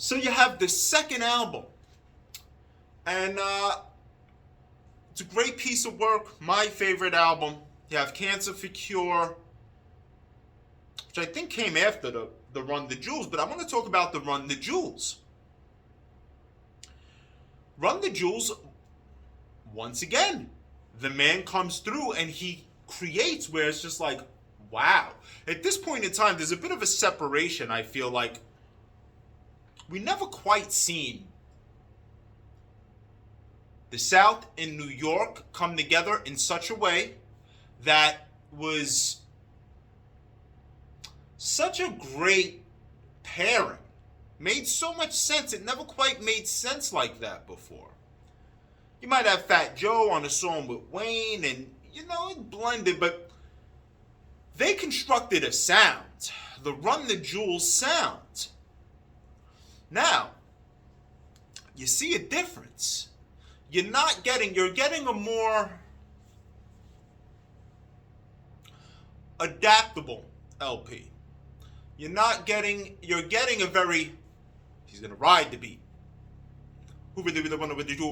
So you have the second album, and it's a great piece of work. My favorite album. You have Cancer for Cure, which I think came after the Run the Jewels, but I want to talk about the Run the Jewels. Run the Jewels, once again, the man comes through and he creates where it's just like, wow. At this point in time, there's a bit of a separation, I feel like. We never quite seen the South and New York come together in such a way that was such a great pairing. Made so much sense. It never quite made sense like that before. You might have Fat Joe on a song with Wayne, and it blended, but they constructed a sound, the Run the Jewels sound. Now, you see a difference. You're getting a more adaptable LP. You're getting a very, he's gonna ride the beat. Who really want to do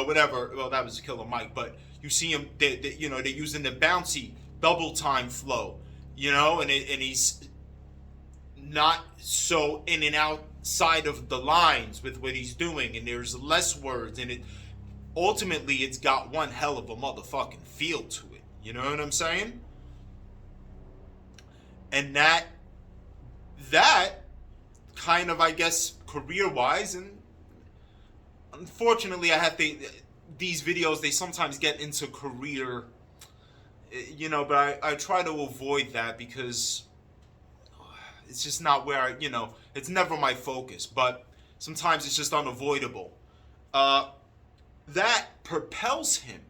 whatever. Well, that was Killer Mike, but you see him, they're using the bouncy double time flow, and he's not so in and outside of the lines with what he's doing, and there's less words, and ultimately it's got one hell of a motherfucking feel to it. You know what I'm saying? And that kind of, I guess, career-wise, and unfortunately, these videos, they sometimes get into career, but I try to avoid that because it's just not where it's never my focus, but sometimes it's just unavoidable. That propels him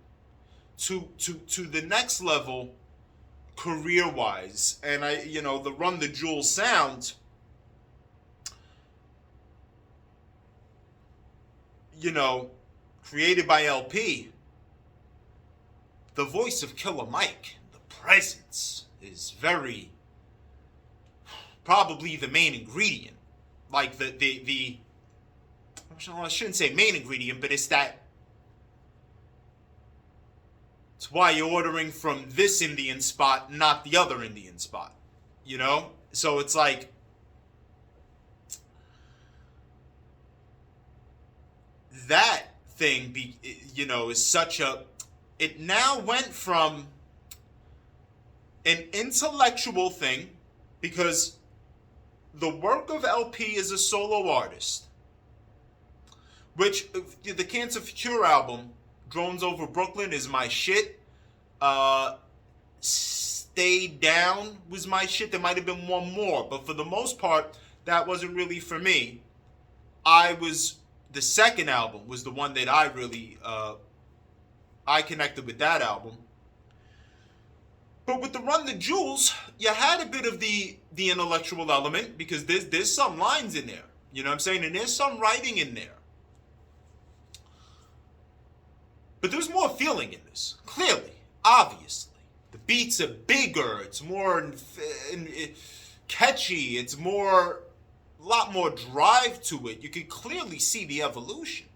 to the next level career-wise, and the Run the Jewels sound, created by LP, the voice of Killer Mike, the presence is probably the main ingredient. Like the I shouldn't say main ingredient, but it's why you're ordering from this Indian spot, not the other Indian spot. So it's like, that thing is such a, it now went from an intellectual thing, because the work of LP as a solo artist, which the Cancer for Cure album, Drones Over Brooklyn, is my shit. Stay Down was my shit. There might have been one more, but for the most part, that wasn't really for me. The second album was the one that I really, I connected with that album. But with the Run the Jewels, you had a bit of the intellectual element, because there's some lines in there. You know what I'm saying? And there's some writing in there. But there's more feeling in this, clearly, obviously. The beats are bigger, it's more catchy, it's a lot more drive to it. You can clearly see the evolution.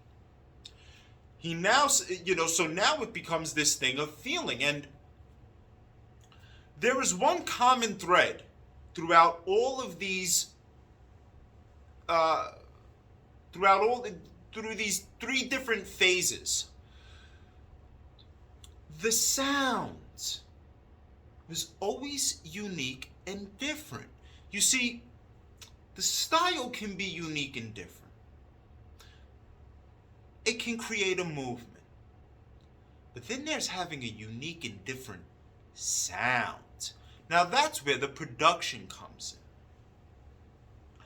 He now, so now it becomes this thing of feeling. And there is one common thread throughout all of these, through these three different phases. The sound was always unique and different. You see, the style can be unique and different. It can create a movement. But then there's having a unique and different sound. Now that's where the production comes in.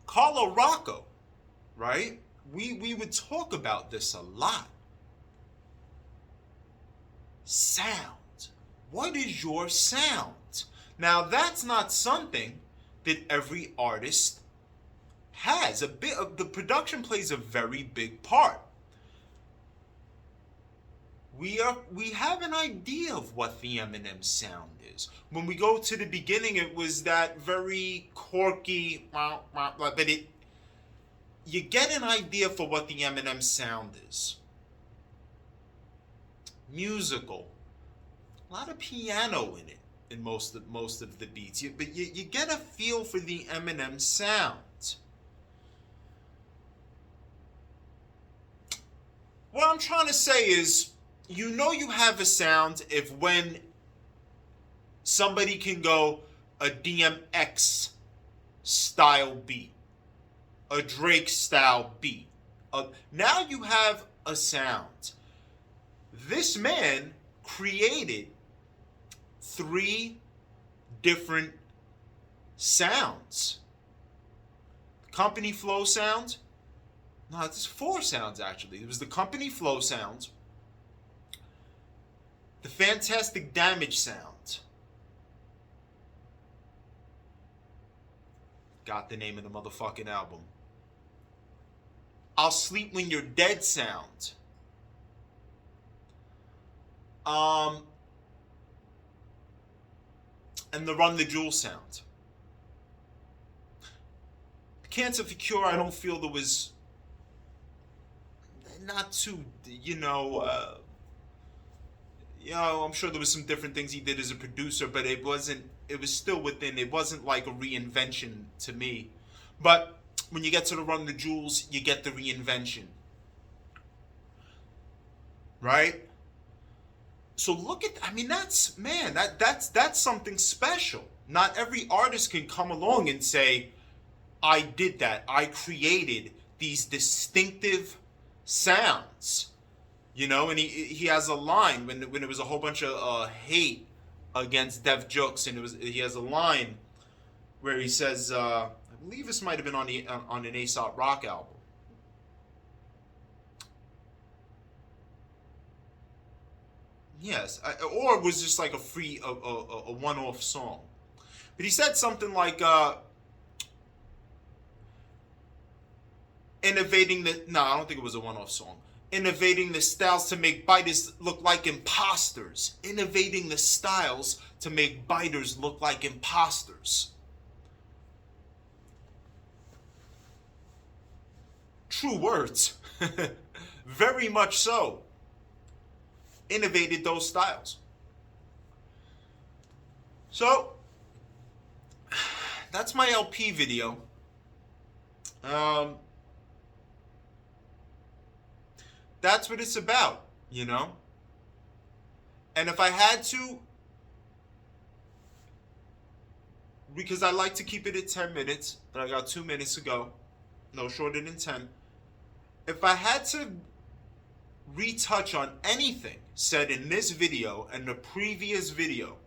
Carlo Rocco, right? We would talk about this a lot. Sound. What is your sound? Now that's not something that every artist has. A bit of the production plays a very big part. We have an idea of what the Eminem sound is. When we go to the beginning, it was that very quirky, but you get an idea for what the Eminem sound is. Musical, a lot of piano in it in most of the beats. But you get a feel for the Eminem sound. What I'm trying to say is, you know you have a sound if when somebody can go a DMX style beat, a Drake style beat. Now you have a sound. This man created 3 different sounds. Company flow sound. No, it's 4 sounds actually. It was the company flow sound, the Fantastic Damage sound. Got the name of the motherfucking album. I'll Sleep When You're Dead sound. And the Run the Jewels sound. Cancer for Cure, I don't feel there was not too, I'm sure there was some different things he did as a producer, but it was still within, it wasn't like a reinvention to me. But when you get to the Run the Jewels, you get the reinvention. Right? So look at, that's something special. Not every artist can come along and say, I did that. I created these distinctive sounds. And he has a line when it was a whole bunch of hate against Def Jux, and he has a line where he says, I believe this might have been on an Aesop Rock album. Yes, or it was just like a free a one-off song. But he said something like innovating the, no, I don't think it was a one-off song. Innovating the styles to make biters look like imposters. Innovating the styles to make biters look like imposters. True words. Very much so. Innovated those styles. So, that's my LP video. That's what it's about, And if I had to, because I like to keep it at 10 minutes, but I got 2 minutes to go, no shorter than 10. If I had to retouch on anything said in this video and the previous video,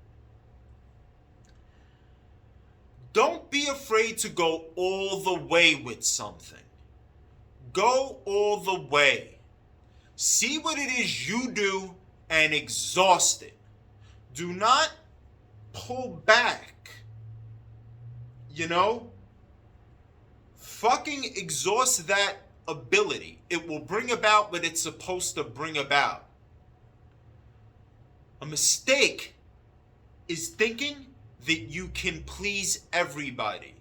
don't be afraid to go all the way with something. Go all the way. See what it is you do and exhaust it. Do not pull back. Fucking exhaust that ability. It will bring about what it's supposed to bring about. A mistake is thinking that you can please everybody.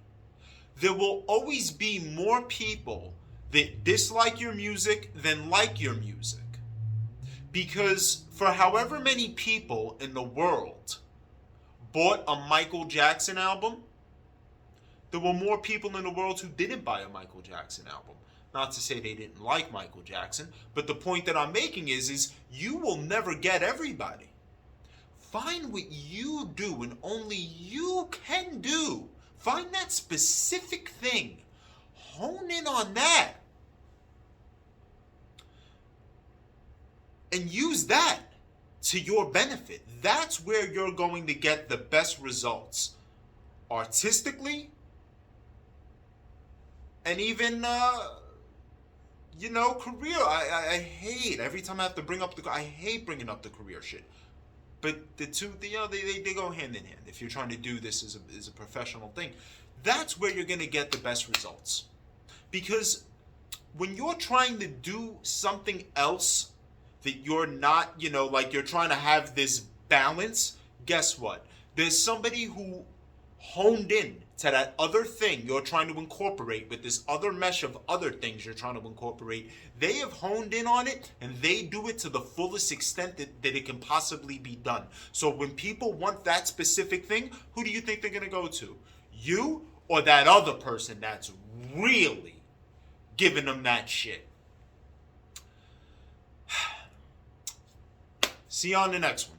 There will always be more people that dislike your music than like your music. Because for however many people in the world bought a Michael Jackson album, there were more people in the world who didn't buy a Michael Jackson album. Not to say they didn't like Michael Jackson, but the point that I'm making is you will never get everybody. Find what you do and only you can do. Find that specific thing. Hone in on that. And use that to your benefit. That's where you're going to get the best results. Artistically, and even, career. I hate, every time I have to bring up I hate bringing up the career shit. But the two, they go hand in hand. If you're trying to do this as a professional thing, that's where you're going to get the best results. Because when you're trying to do something else that you're not, like you're trying to have this balance, guess what? There's somebody who honed in to that other thing you're trying to incorporate with this other mesh of other things you're trying to incorporate. They have honed in on it and they do it to the fullest extent that it can possibly be done. So when people want that specific thing, who do you think they're going to go to? You or that other person that's really giving them that shit? See you on the next one.